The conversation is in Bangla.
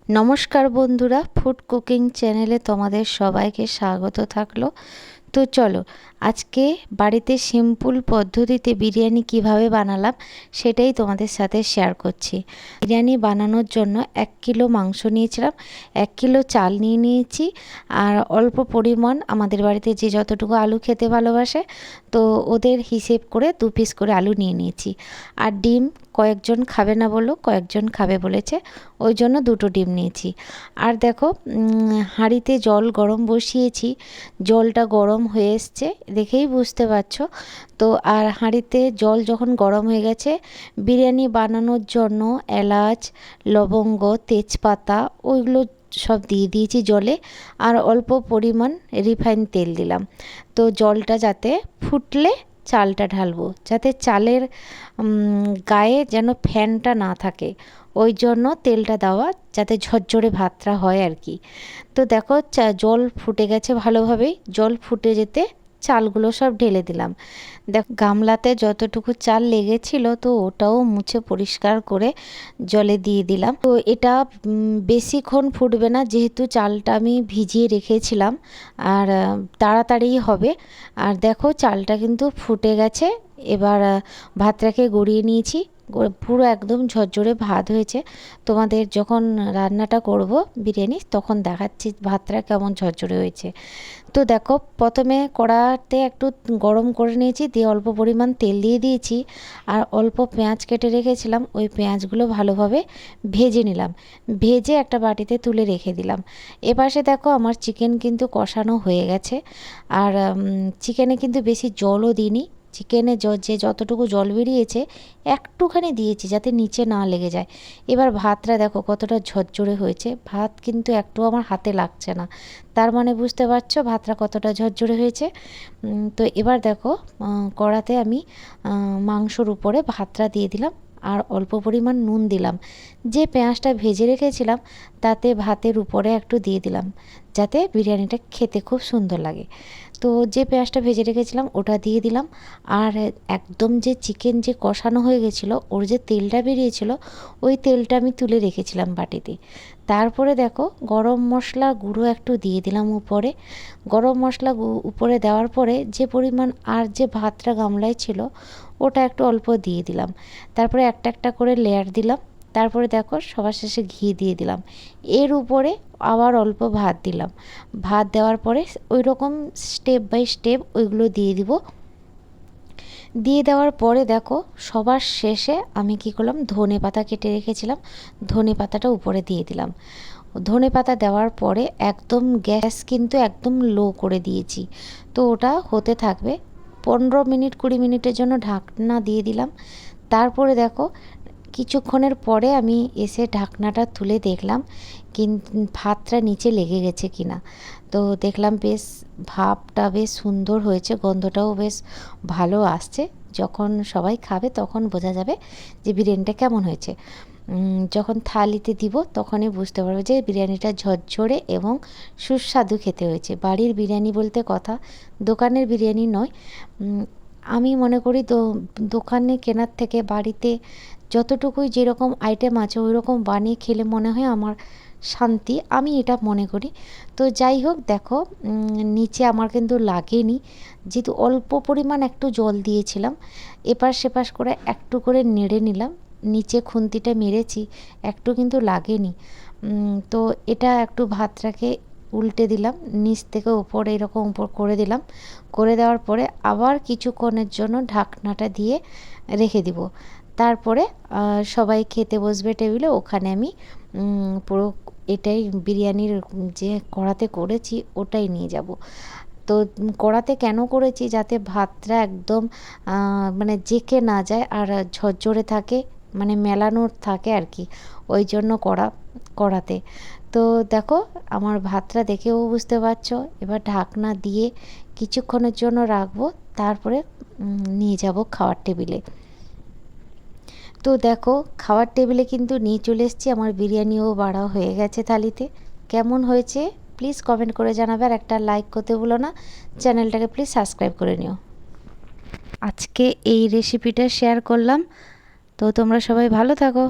নমস্কার বন্ধুরা, ফুড কুকিং চ্যানেলে তোমাদের সবাইকে স্বাগত থাকলো। তো চলো আজকে বাড়িতে সিম্পল পদ্ধতিতে বিরিয়ানি কিভাবে বানালাম সেটাই তোমাদের সাথে শেয়ার করছি। বিরিয়ানি বানানোর জন্য 1 কিলো মাংস নিয়েছিলাম, 1 কিলো চাল নিয়েছি, আর অল্প পরিমাণ আমাদের বাড়িতে যে যতটুকু আলু খেতে ভালোবাসে তো ওদের হিসেব করে 2 পিস করে আলু নিয়েছি। আর ডিম কয়েকজন খাবে না বললো, কয়েকজন খাবে বলেছে, ওই জন্য 2টো ডিম নিয়েছি। আর দেখো হাঁড়িতে জল গরম বসিয়েছি, জলটা গরম হয়ে এসছে দেখেই বুঝতে পারছো। তো আর হাঁড়িতে জল যখন গরম হয়ে গেছে, বিরিয়ানি বানানোর জন্য এলাচ, লবঙ্গ, তেজপাতা ওইগুলো সব দিয়ে দিয়েছি জলে, আর অল্প পরিমাণ রিফাইন তেল দিলাম। তো জলটা যাতে ফুটলে চালটা ঢালবো, যাতে চালের গায়ে যেন ফ্যানটা না থাকে, ওই জন্য তেলটা দেওয়া, যাতে ঝরঝরে ভাতটা হয় আর কি। তো দেখো জল ফুটে গেছে ভালোভাবেই, জল ফুটে যেতে চালগুলো সব ঢেলে দিলাম। দেখো গামলাতে যতটুকু চাল লেগেছিল তো ওটাও মুছে পরিষ্কার করে জলে দিয়ে দিলাম। তো এটা বেশিক্ষণ ফুটবে না, যেহেতু চালটা আমি ভিজিয়ে রেখেছিলাম, আর তাড়াতাড়ি হবে। আর দেখো চালটা কিন্তু ফুটে গেছে। এবার ভাতটাকে গড়িয়ে নিয়েছি, পুরো একদম ঝরঝরে ভাত হয়েছে। তোমাদের যখন রান্নাটা করব বিরিয়ানি তখন দেখাচ্ছি ভাতটা কেমন ঝরঝরে হয়েছে। তো দেখো প্রথমে কড়াতে একটু গরম করে নিয়েছি, দিয়ে অল্প পরিমাণ তেল দিয়ে দিয়েছি, আর অল্প পেঁয়াজ কেটে রেখেছিলাম, ওই পেঁয়াজগুলো ভালোভাবে ভেজে নিলাম, ভেজে একটা বাটিতে তুলে রেখে দিলাম। এপাশে দেখো আমার চিকেন কিন্তু কষানো হয়ে গেছে, আর চিকেনে কিন্তু বেশি জলও দিইনি। চিকেনে যে যতটুকু জল বেরিয়েছে একটুখানি দিয়েছি যাতে নিচে না লেগে যায়। এবার ভাতটা দেখো কতটা ঝরঝরে হয়েছে, ভাত কিন্তু একটু আমার হাতে লাগছে না, তার মানে বুঝতে পারছো ভাতটা কতটা ঝরঝরে হয়েছে। তো এবার দেখো কড়াতে আমি মাংসর উপরে ভাতটা দিয়ে দিলাম, আর অল্প পরিমাণ নুন দিলাম। যে পেঁয়াজটা ভেজে রেখেছিলাম তাতে ভাতের উপরে একটু দিয়ে দিলাম, যাতে বিরিয়ানিটা খেতে খুব সুন্দর লাগে। তো যে পেঁয়াজটা ভেজে রেখেছিলাম ওটা দিয়ে দিলাম, আর একদম যে চিকেন যে কষানো হয়ে গেছিলো ওর যে তেলটা বেরিয়েছিল ওই তেলটা আমি তুলে রেখেছিলাম বাটিতে। তারপরে দেখো গরম মশলা গুঁড়ো একটু দিয়ে দিলাম উপরে। গরম মশলা উপরে দেওয়ার পরে যে পরিমাণ আর যে ভাতটা গামলায় ছিল ওটা একটু অল্প দিয়ে দিলাম। তারপরে একটা একটা করে লেয়ার দিলাম। তারপরে দেখো সবার শেষে ঘি দিয়ে দিলাম, এর উপরে আবার অল্প ভাত দিলাম। ভাত দেওয়ার পরে ওই রকম স্টেপ বাই স্টেপ ওইগুলো দিয়ে দিব। দিয়ে দেওয়ার পরে দেখো সবার শেষে আমি কি করলাম, ধনে পাতা কেটে রেখেছিলাম, ধনে পাতাটা উপরে দিয়ে দিলাম। ধনে পাতা দেওয়ার পরে একদম গ্যাস কিন্তু একদম লো করে দিয়েছি। তো ওটা হতে থাকবে 15 মিনিট 20 মিনিটের জন্য ঢাকনা দিয়ে দিলাম। তারপরে দেখো কিছুক্ষণের পরে আমি এসে ঢাকনাটা তুলে দেখলাম কিন্তু ভাতটা নিচে লেগে গেছে কিনা। তো দেখলাম বেশ ভাবটা বেশ সুন্দর হয়েছে, গন্ধটাও বেশ ভালো আসছে। যখন সবাই খাবে তখন বোঝা যাবে যে বিরিয়ানিটা কেমন হয়েছে। যখন থালিতে দিব তখনই বুঝতে পারবে যে বিরিয়ানিটা ঝরঝরে এবং সুস্বাদু খেতে হয়েছে। বাড়ির বিরিয়ানি বলতে কথা, দোকানের বিরিয়ানি নয়। আমি মনে করি তো দোকানে কেনার থেকে বাড়িতে যতটুকুই যেরকম আইটেম আছে ওই রকম বানিয়ে খেলে মনে হয় আমার শান্তি, আমি এটা মনে করি। তো যাই হোক দেখো নিচে আমার কিন্তু লাগেনি, যেহেতু অল্প পরিমাণ একটু জল দিয়েছিলাম। এপাশ সেপাশ করে একটু করে নেড়ে নিলাম, নিচে খুন্তিটা মেরেছি, একটু কিন্তু লাগেনি। তো এটা একটু ভাতটাকে উল্টে দিলাম, নিচ থেকে উপরে এরকম উপর করে দিলাম। করে দেওয়ার পরে আবার কিছুক্ষণের জন্য ঢাকনাটা দিয়ে রেখে দিব। তারপরে সবাই খেতে বসবে টেবিলে, ওখানে আমি পুরো এটাই বিরিয়ানির যে কড়াতে করেছি ওটাই নিয়ে যাব। তো কড়াতে কেন করেছি, যাতে ভাতটা একদম মানে জেকে না যায় আর ঝরঝরে থাকে, মানে মেলানোর থাকে আর কি, ওই জন্য কড়াতে। তো দেখো আমার ভাতটা দেখেও বুঝতে পারছো। এবার ঢাকনা দিয়ে কিছুক্ষণের জন্য রাখবো, তারপরে নিয়ে যাব খাওয়ার টেবিলে। তো দেখো খাওয়ার টেবিলে কিন্তু নিয়ে চলে এসেছি, আমার বিরিয়ানিও বাড়া হয়ে গেছে থালিতে। কেমন হয়েছে প্লিজ কমেন্ট করে জানাবে, আর একটা লাইক করতে ভুলো না, চ্যানেলটাকে প্লিজ সাবস্ক্রাইব করে নিও। আজকে এই রেসিপিটা শেয়ার করলাম, তো তোমরা সবাই ভালো থাকো।